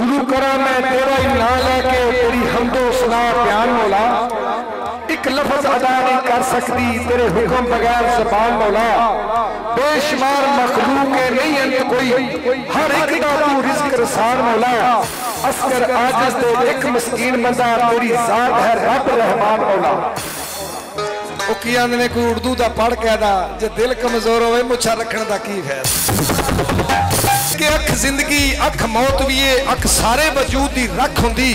शुरू करा मैं तेरा ही नाम लेके तेरी हमदो सना बयान मौला। एक लफ्ज अदा नहीं कर सकती तेरे हुक्म बगैर ज़बान मौला। बेशुमार मखलूक है नहीं अंत कोई, हर एक दा तू रिज़्क़ रसान मौला। अस्कर आजिज़ दे एक मस्कीन बंदा तेरी ज़ात है रब रहमान मौला। वो की आंदे ने कोई उर्दू दा पढ़ के दा जे दिल कमजोर होवे मुछा रखने दा की फायदा। कि अख जिंदगी अख मौत भी है, अख सारे वजूद दी रख होंदी।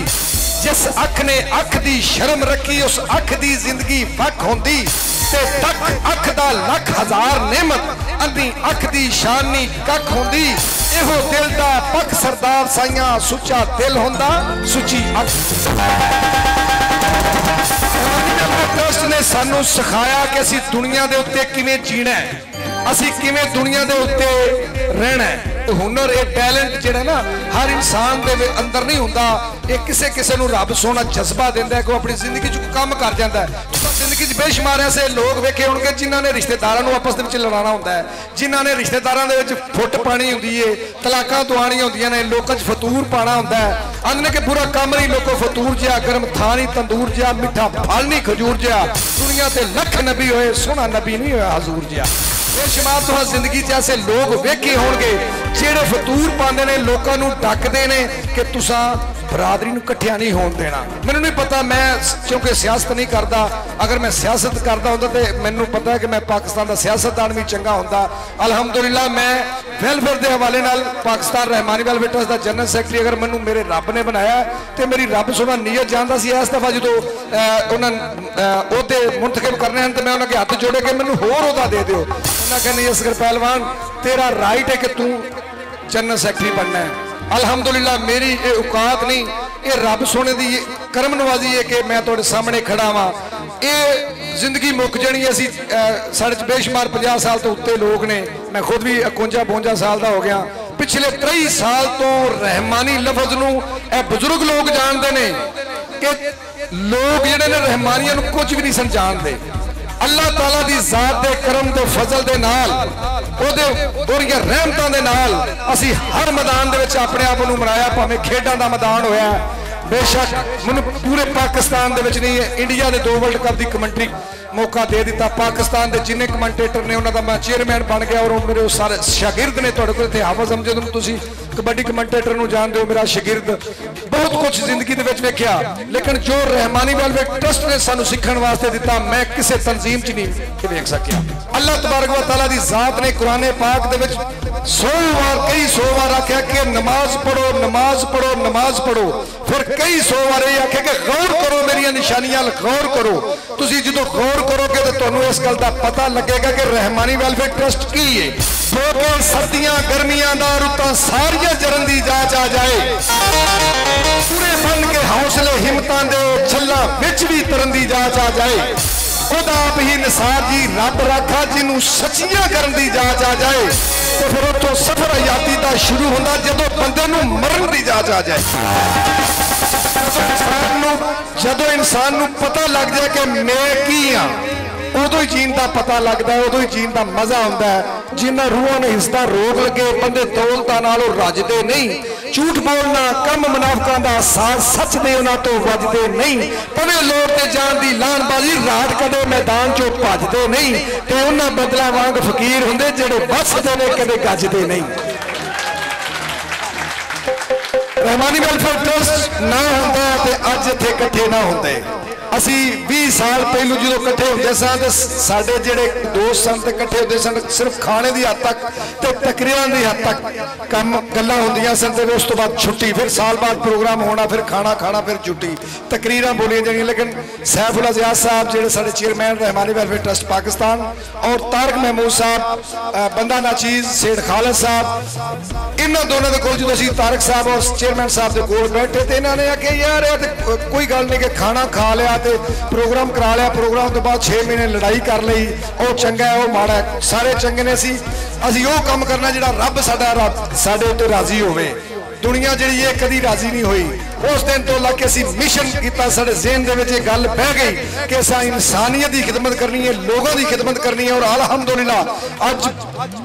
जिस अख ने अख दी शर्म रखी उस अख दी जिंदगी फक होंदी। ते तक अख दा लख हजार नेमत अंधी अख दी शानी कख होंदी। एहो दिल दा पक सरदार साइयां सुच्चा दिल होंदा सुची अख। ट्रस्ट ने सानू सिखाया कि असी दुनिया दे उत्ते किवें जीना है, असी किवें दुनिया दे उत्ते रहना है। हुनर ये टैलेंट जिहड़ा ना हर इंसान दे अंदर नहीं हुंदा, ये किसे किसे नूं रब सोना जज्बा दिंदा है कि अपनी जिंदगी च काम कर जाता है। जिंदगी च बेशुमार ऐसे लोग वेखे होणगे जिन्हां ने रिश्तेदारां नूं आपस दे विच लड़ाना हुंदा है, जिन्हां ने रिश्तेदारां दे विच फुट पानी हुंदी है, तलाकां दुआणियां हुंदियां ने, लोकां च फतूर पाना हुंदा है। आंदे कि बुरा काम नहीं लोको फतूर जिहा, गर्म थां नहीं तंदूर जिहा, मिठा फल नहीं खजूर जिहा। दुनिया ते लख नबी होए सोहना नबी नहीं होया हजूर जिहा। बेशुमार तुहां जिंदगी च ऐसे लोग वेखे होणगे जेड़े फतूर पांदे ने, लोकां नूं डकदे ने कि तुसां बरादरी नूं इकट्ठिया नहीं होण देना। मैनूं नहीं पता, मैं क्योंकि सियासत नहीं करता, अगर मैं सियासत करता होंदा तो मैनूं पता है कि मैं पाकिस्तान का सियासतदान भी चंगा होंदा। अलहमदुलिल्लाह मैं वेलफेयर के हवाले नाल पाकिस्तान रहमानी वेलफेयर ट्रस्ट का जनरल सैकटरी अगर मैनूं मेरे रब ने बनाया तो मेरी रब सोना नीयत जानता सी। इस दफा जो उन्होंने मुंतखब करने हैं तो मैं उन्होंने हथ जोड़े कि मैनूं होर ओहदा दे दिओ। उन्होंने कहा नहीं असगर पहलवान तेरा राइट है कि तू जनरल सैकटरी बनना है। अलहमदुलिल्लाह मेरी ये औकात नहीं, ये रब सोने की करम नवाजी है कि मैं तुहाडे सामने खड़ा वां। ये जिंदगी मुक जानी है। असी साढ़े बेशुमार 50 साल तो उत्ते लोग ने, मैं खुद भी 51-52 साल का हो गया। पिछले 23 साल तो रहमानी लफज नूं बुजुर्ग लोग जानते हैं कि लोग जिहड़े ने रहमानियां नूं कुछ भी नहीं सन जानते। अल्लाह ताला दी जात दे करम दे फजल दे नाल ओहदियां रहमतां दे नाल असी हर मैदान दे विच अपने आप नूं मनाया, भावें खेडां दा मैदान होया। बेशक मैनूं पूरे पाकिस्तान दे विच नहीं है, इंडिया दे 2 वर्ल्ड कप की कमेंट्री मौका दे दिता। पाकिस्तान के जिन्ने कमेंटेटर ने उन्होंने मैं चेयरमैन बन गया और मेरे सारे शागिर्द ने। तुहाडे कोल इत्थे हाफिज़ अमजद नूं तुसीं कबड्डी कमेंटेटर नूं जानदे हो, मेरा शागिर्द। बहुत कुछ जिंदगी दे विच वेखिया, लेकिन जो रहमानी वेलफेयर ट्रस्ट ने सानू सीखण वास्ते दिता मैं किसी तंजीम च नहीं वेख सकिया। अल्लाह तबारक व तआला दी जात ने कुरान पाक दे विच 100 बार आख्या कि नमाज पढ़ो नमाज पढ़ो नमाज पढ़ो। फिर कई 100 बार ये आख्या कि गौर करो मेरिया निशानियां गौर करो। तुसीं जदों गौर करोगे तो तुहानूं इस गल का पता लगेगा कि रहमानी वेलफेयर ट्रस्ट की है। जो सर्दियां गर्मियां दा रुतां सारियां जरन दी जांच आ जाए, पूरे बन के हौसले हिम्मतां दे छल्लां विच भी तरन दी जांच आ जाए। खुद आप ही निसार जी रब राखा जिन्हों सचियां करन दी जांच आ जाए तो फिर उतो सफर हयाती का शुरू होंदा जदों बंदे नूं मरन दी जांच आ जाए। जदों इंसान नूं पता लग जाए कि मैं की हाँ, उदों ही जीन का पता लगता है, उदों ही जीन का मजा आता है। जिन्हां रूहां ने हिस्सा रोक लगे बंदे दौलतां नालों रजदे नहीं। झूठ बोलना कम मुनाफिकां दा साथ सच दे उन्हां तो वजदे नहीं। पवे लोग ते जान दी लानबाजी रात कदे मैदान चों भजदे नहीं। ते उन्हां बदला वांग फकीर हुंदे जेड़े वसदे ने कदे गजदे नहीं। रहमानी वेलफेयर ट्रस्ट ना होंदा ते अज इत्थे इकट्ठे ना होंदे। असी 20 साल पहलू जो कट्ठे होंदे सन ते साडे जेड़े दोस्त सन ते कट्ठे होंदे सन सिर्फ खाने की हद तक ते तकरीरां की हद तक कम गल्लां होंदियां सन ते उस तो बाद छुट्टी, फिर साल बाद प्रोग्राम होना, फिर खाना खाना, फिर छुट्टी, तकरीरां बोलियां जानियां। लेकिन सैफ उल अज़ियाज़ साहब जेड़े साडे chairman Rahmani welfare trust Pakistan और तारक महमूद साहब बंदा नाचीज सेठ खालिद साहब, इन्हां दोनों के कोल जो असीं तारक साहब और चेयरमैन साहब के कोल बैठे तो इन्होंने आख्या यार कोई गल नहीं कि खाना खा लिया प्रोग्राम करा लिया, प्रोग्राम तो बाद 6 महीने लड़ाई कर ली, वो चंगा है वो माड़ा है, सारे चंगे ने। असी वो काम करना जिहड़ा रब साडा साडे उत्ते राजी होवे। दुनिया जिहड़ी है कदी राजी नहीं हुई। उस दिन तो ला के असी मिशन किया, साढ़े ज़हन दे विच गल बह गई कि असां इंसानियत की खिदमत करनी है, लोगों की खिदमत करनी है। और अलहमदुलिल्लाह अज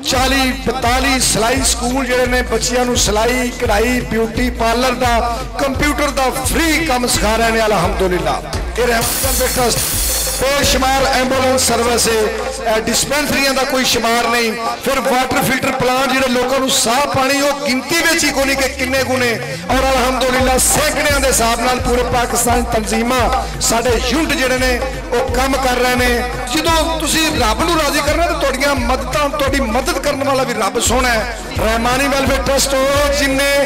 40-45 सिलाई स्कूल जिहड़े ने बच्चियां नूं सिलाई कढ़ाई ब्यूटी पार्लर का कंप्यूटर का फ्री काम सिखा रहे हैं। अलहमदुलिल्लाह ये रहमत ट्रस्ट बेशुमार एंबूलेंस सर्विस है, डिस्पेंसरियां का कोई शुमार नहीं, फिर वाटर फिल्टर प्लांट जो लोगों को साफ पानी वो गिनती में ही कोई कि किन्ने गुने। और अलहमदुलिल्लाह सैकड़ियां के हिसाब नाल पूरे पाकिस्तान तंजीमा साडे यूनिट जिहड़े ने वो काम कर रहे हैं। जो तुसी रब नूं राजी करना तो तुहाडियां मददां, तुहाडी मदद करने वाला भी रब सोना है। रहमानी वेलफेयर ट्रस्ट जिन्हें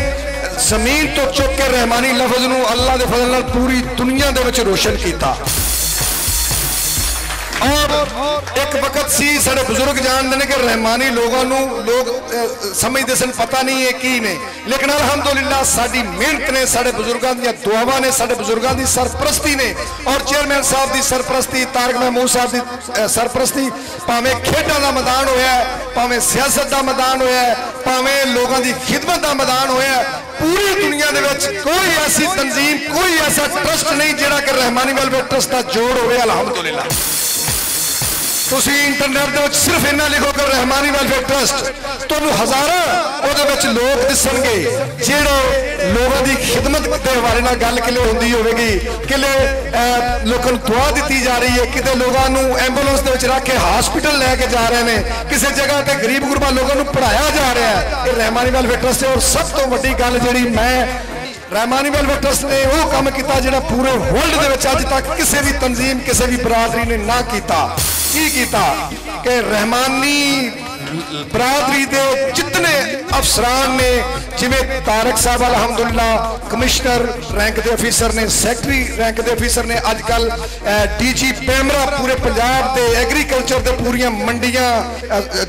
जमीन तो चुक के रहमानी लफज नूं अल्लाह दे फजल नाल पूरी दुनिया दे विच रोशन किया। और एक वक्त सी साढ़े बुजुर्ग जानते हैं कि रहमानी लोगों लोग समझते सन पता नहीं है की ने, लेकिन अलहमदुलिल्लाह साडी मेहनत ने, साढ़े बुजुर्गों दी दुआवां ने, साढ़े बुजुर्गों की सरपरस्ती ने और चेयरमैन साहब की सरपरस्ती, तारक महमूद साहब की सरपरस्ती, भावें खेडों का मैदान होया, भावें सियासत का मैदान होया, भावें लोगों की खिदमत का मैदान होया, पूरी दुनिया के कोई ऐसी तंजीम, कोई ऐसा ट्रस्ट नहीं जिहड़ा कि रहमानी वेलफेयर ट्रस्ट का जोड़ हो। अलहमदुलिल्लाह तुसी इंटरनेट दे विच सिर्फ इन्ना लिखो कि रहमानी वेलफेयर ट्रस्ट, तुहानूं हज़ारां उहदे विच लोग दिसणगे जिहड़े लोगों की खिदमत के हवाले नाल गल किले हुंदी होवेगी, किले लोकां नूं दुआ दी जा रही है, किते लोगों नूं एंबूलेंस दे विच रख के हॉस्पिटल लैके जा रहे हैं, किसी जगह ते गरीब गुरबा लोगों नूं पढ़ाया जा रहा है। ये रहमानी वेलफेयर ट्रस्ट है। और सब तो वड्डी गल जिहड़ी मैं रहमानी वेलफेयर ट्रस्ट ने वो काम किया जिहड़ा पूरे वर्ल्ड दे विच अज तक किसी भी तंजीम, किसी भी बरादरी ने ना किया। कि रहमानी बरादरी के जितने अफसरान ने, जिमें तारक साहब अलहमदुलिल्लाह कमिश्नर रैंक के अफीसर ने, सैकटरी रैंक के अफीसर ने, अजकल DG पैमरा पूरे पंजाब के एग्रीकल्चर के पूरियां मंडियां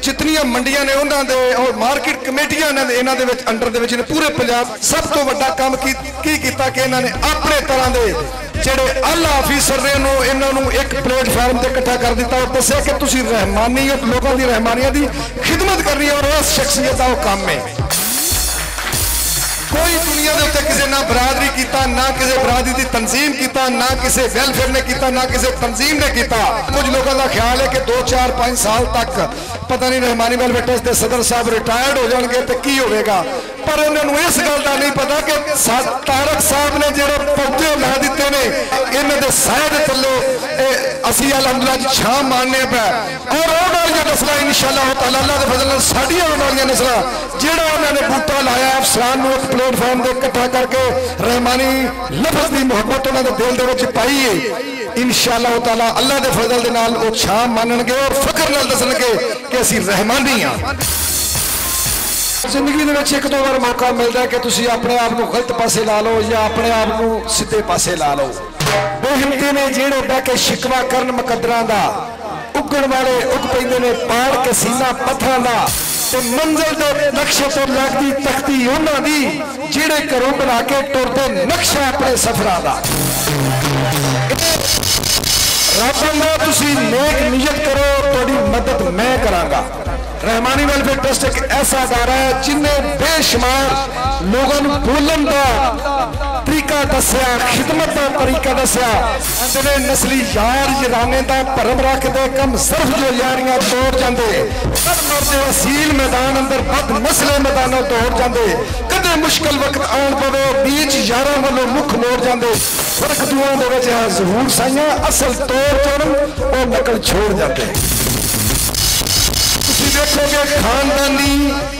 जितनियां मंडियां ने उन्होंने और मार्केट कमेटियां इन्हों के अंडर दे विच पूरे पंजाब सब तो वड्डा काम की किया कि इन्होंने अपने तरह के जेडे आला अफीसर ने इन्होंने एक प्लेटफार्म से इकट्ठा कर दिता और दसिया कि तुसीं रहमानियत लोगों की रहमानियत की खिदमत करनी है। और उस शख्सियत का काम है कोई दुनिया के उत्ते किसी ना बरादरी किया, ना किसी बरादरी की तंजीम किया, ना किसी वेलफेयर ने किया, ना किसी तंजीम ने किया। कुछ लोगों का ख्याल है कि 2, 4, 5 साल तक पता नहीं रहमानी वेलफेयर ट्रस्ट के सदर साहब रिटायर्ड हो जाएंगे तो की होगा, पर उन्होंने इस गल का नहीं पता कि तारक साहब ने जो पौधे ला दिते ने इन्हों के साए के थले असी अलहमदुलिल्लाह छां मारने पे। और आने वाली नस्ल इंशाअल्लाह तआला अल्लाह के फजल नाल साडी आने वाली नस्ल जिहड़ा उन्होंने बूटा लाया अफसरान नूं एक प्लेटफार्म से इकट्ठा करके रहमानी लफज की मुहब्बत उन्होंने दिल दे विच पाई है। इंशाअल्लाह तआला अल्लाह के फजल दे नाल वो छां मानणगे और फख्र नाल दसणगे कि असी रहमानी हां। जिंदगी में एक दो बार मौका मिलता है कि तुसी अपने आप को गलत पासे ला लो या अपने आप को सीधे पासे ला लो। बेहिम्मती ने जेड़े बह के शिकवा करन मुकद्दरां दा, उगण वाले उग पैंदे ने पाड़ के सीना पत्थरां दा, ते मंजिल दे नक्शे तो लगदी तख्ती उन्हां दी जेड़े घरों बना के टुरदे नक्शा अपने सफरां दा। रब अल्लाह तुसी नेक नियत करो, तुहाडी मदद मैं करांगा। रहमानी वेलफेयर ट्रस्ट एक ऐसा अदारा है जिन्हें बेशुमार लोगों को बोलन का तरीका दसिया, खिदमत का तरीका दसिया, जिन्हें नस्ली यार याराने का भरम रखते कम सिर्फ जो यारियां तोड़ जाते, बद मरते असील मैदान अंदर बद नस्ले मैदानों तोड़ जाते, कदे मुश्किल वक्त आन पवे बीच यारां वालों मुख मोड़ जाते, फर्क दुआ दे जहूर साइया असल तोड़ तोड़ और नकल छोड़ जाते। देखोगे खानदानी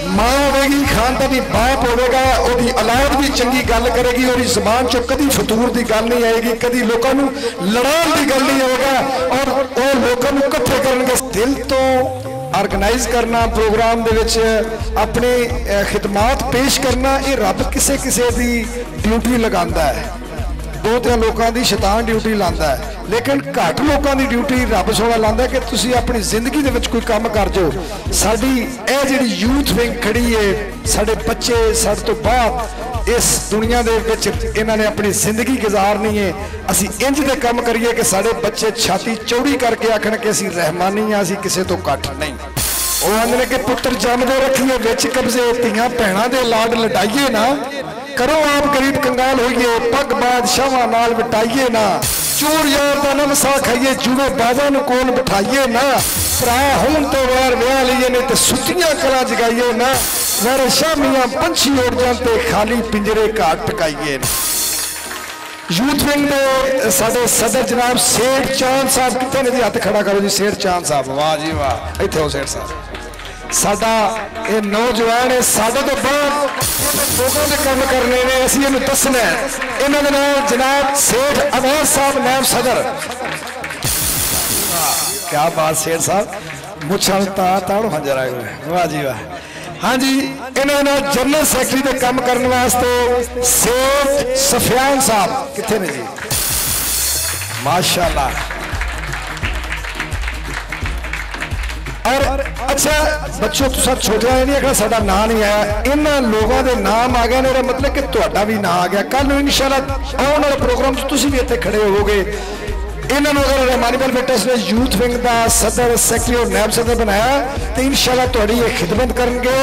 मां होगी, खानदानी बाप होगा, ओदी औलाद भी चंगी गल करेगी और जबान चो कभी फतूर की गल नहीं आएगी, कभी लोगों लड़ाने की गल नहीं होगा और वो लोगों इकट्ठे करेंगे। दिल तो ऑर्गेनाइज करना प्रोग्राम दे विच अपनी खिदमात पेश करना, ये रब किसे किसे की ड्यूटी लगाता है। 2-3 लोगों की शैतान ड्यूटी लाता है, लेकिन घट लोगों की ड्यूटी रब सोना लाता है कि तुसी अपनी जिंदगी दे विच कोई काम कर जो। साडी यह जिहड़ी यूथ विंग खड़ी है, साडे बच्चे साडे तो बाद इस दुनिया दे विच इन्हां ने अपनी जिंदगी गुजारनी है। असी इंज दे काम करिए कि साडे बच्चे छाती चौड़ी करके आखण कि असी रहमानी हाँ, असी किसी तो घट नहीं। वो आंदे ने कि पुत्र जमदे रखिए विच कब्जे, धीआं भैणां दे लाड लटाइए ना, करो आप गरीब कंगाल होइए, पग बादशाह नाल बिठाइए ना, चोर यार का नमसा खाइए, जुड़े बाजा नूं कोल बिठाइए ना, भरा होण तो वैर विआह लईए नहीं तो सुतियां कला जगाइए ना, वैर शामियां पंछी उड़ जाते खाली पिंजरे घाट टकाइए ना। यूथ विंग के साडे सदर जनाब सेठ चांद साहब कितने ने जी? हथ खड़ा करो जी। सेठ चांद साहब, वाह जी वाह, इत्थे हो सेठ साहब। साडा ये नौजवान है, साडे तो बाद लोगों के काम करने ने, असीं इहनूं दसना है। इन्हां दे नाल जनाब सेठ अवैध साहब नायब सदर। क्या बात सेठ साहब, मुछां ताड़ो हंजर आए हुए, वाह जी वाह। हाँ जी, इन्होंने जनरल सैकटरी के काम करने वास्ते सेठ सफियान साहब कितने ने जी? माशाल्लाह। और अच्छा बच्चों तुसा छोटा नहीं है, साडा नाम नहीं आया, इन्होंने लोगों के नाम आ गए, मेरा मतलब कि तुहाडा भी नाम आ गया। कल इंशाल्लाह आने वाले प्रोग्राम तुसीं भी इत्थे खड़े होवोगे। इन्होंने अगर रहमानी वेलफेयर ट्रस्ट ने यूथ विंग का सदर सैकटरी और नायब सदर बनाया तो इंशाल्लाह तुहाडी ये खिदमत करेंगे।